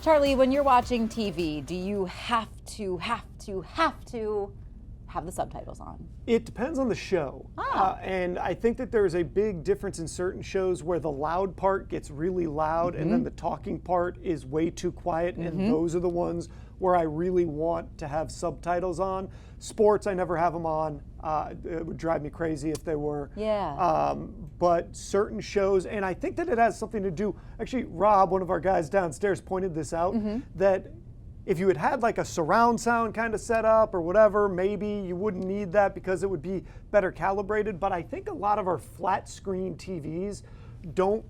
Charlie, when you're watching TV, do you have to have the subtitles on? It depends on the show. And I think that there's a big difference in certain shows where the loud part gets really loud and then the talking part is way too quiet, and those are the ones where I really want to have subtitles on. Sports, I never have them on. It would drive me crazy if they were. Yeah. But certain shows, and I think that it has something to do, actually Rob, one of our guys downstairs, pointed this out, that if you had like a surround sound kind of setup or whatever, maybe you wouldn't need that because it would be better calibrated. But I think a lot of our flat screen TVs don't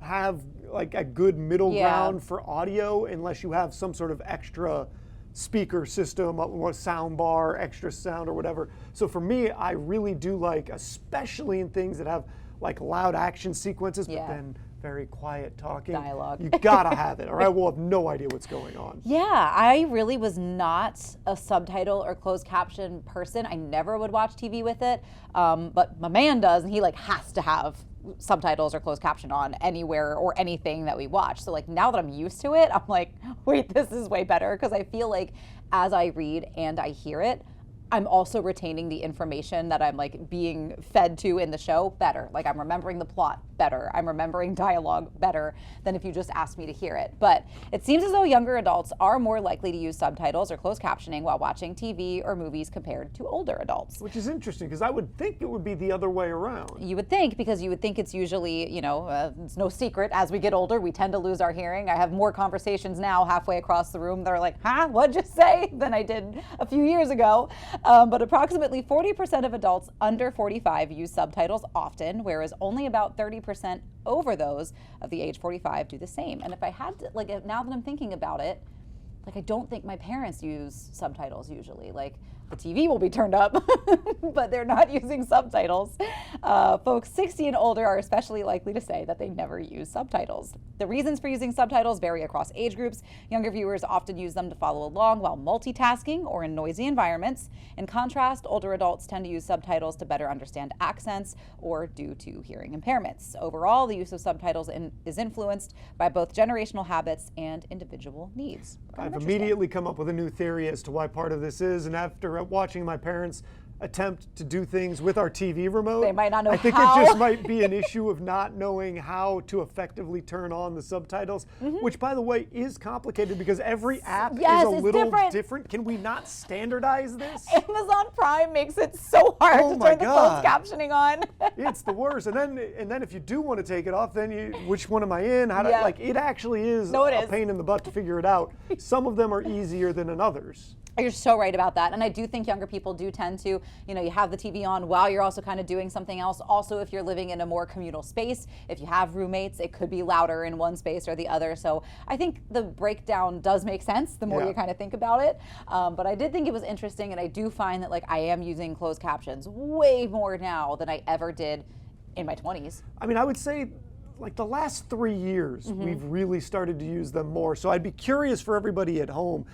have like a good middle ground for audio unless you have some sort of extra speaker system, or sound bar, extra sound or whatever. So for me, I really do like, especially in things that have like loud action sequences, but then very quiet talking. Dialogue. You gotta have it, or I will have no idea what's going on. Yeah, I really was not a subtitle or closed caption person. I never would watch TV with it, but my man does, and he like has to have subtitles or closed caption on anywhere or anything that we watch. So like now that I'm used to it, I'm like, wait, this is way better, because I feel like as I read and I hear it, I'm also retaining the information that I'm like being fed to in the show better. Like I'm remembering the plot better. I'm remembering dialogue better than if you just asked me to hear it. But it seems as though younger adults are more likely to use subtitles or closed captioning while watching TV or movies compared to older adults. Which is interesting, because I would think it would be the other way around. You would think, because you would think it's usually, you know, it's no secret, as we get older, we tend to lose our hearing. I have more conversations now halfway across the room that are like, huh, what'd you say, than I did a few years ago. But approximately 40% of adults under 45 use subtitles often, whereas only about 30% over those of the age 45 do the same. And if I had to, like, now that I'm thinking about it, like, I don't think my parents use subtitles usually. Like, the TV will be turned up, but they're not using subtitles. Folks 60 and older are especially likely to say that they never use subtitles. The reasons for using subtitles vary across age groups. Younger viewers often use them to follow along while multitasking or in noisy environments. In contrast, older adults tend to use subtitles to better understand accents or due to hearing impairments. Overall, the use of subtitles is influenced by both generational habits and individual needs. I've immediately come up with a new theory as to why part of this is, and after watching my parents attempt to do things with our TV remote, they might not know I think how. it just might be an issue of not knowing how to effectively turn on the subtitles, which, by the way, is complicated because every app is a little different. Can we not standardize this? Amazon Prime makes it so hard to turn the closed captioning on. It's the worst. And then if you do want to take it off, then which one am I in? How do like it actually is a pain in the butt to figure it out. Some of them are easier than others. You're so right about that. And I do think younger people do tend to, you know, you have the TV on while you're also kind of doing something else. Also, if you're living in a more communal space, if you have roommates, it could be louder in one space or the other. So I think the breakdown does make sense the more you kind of think about it. But I did think it was interesting, and I do find that like I am using closed captions way more now than I ever did in my 20s. I mean, I would say like the last 3 years, we've really started to use them more. So I'd be curious for everybody at home,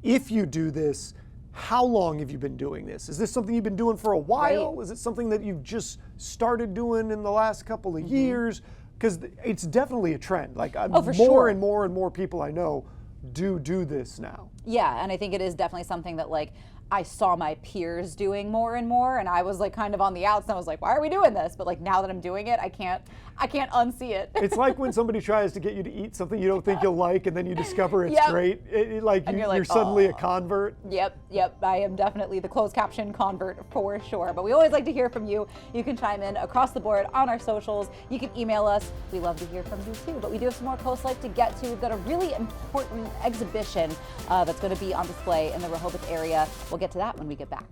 if you do this, how long have you been doing this? Is this something you've been doing for a while? Right. Is it something that you've just started doing in the last couple of years? Because it's definitely a trend. Like more and more people I know do this now. Yeah, and I think it is definitely something that like I saw my peers doing more and more, and I was like kind of on the outs, and I was like, why are we doing this? But like now that I'm doing it, I can't unsee it. It's like when somebody tries to get you to eat something you don't think you'll like, and then you discover it's great. You're suddenly a convert. Yep. I am definitely the closed caption convert for sure. But we always like to hear from you. You can chime in across the board on our socials. You can email us. We love to hear from you too. But we do have some more CoastLife to get to. We've got a really important exhibition that's going to be on display in the Rehoboth area. We'll get to that when we get back.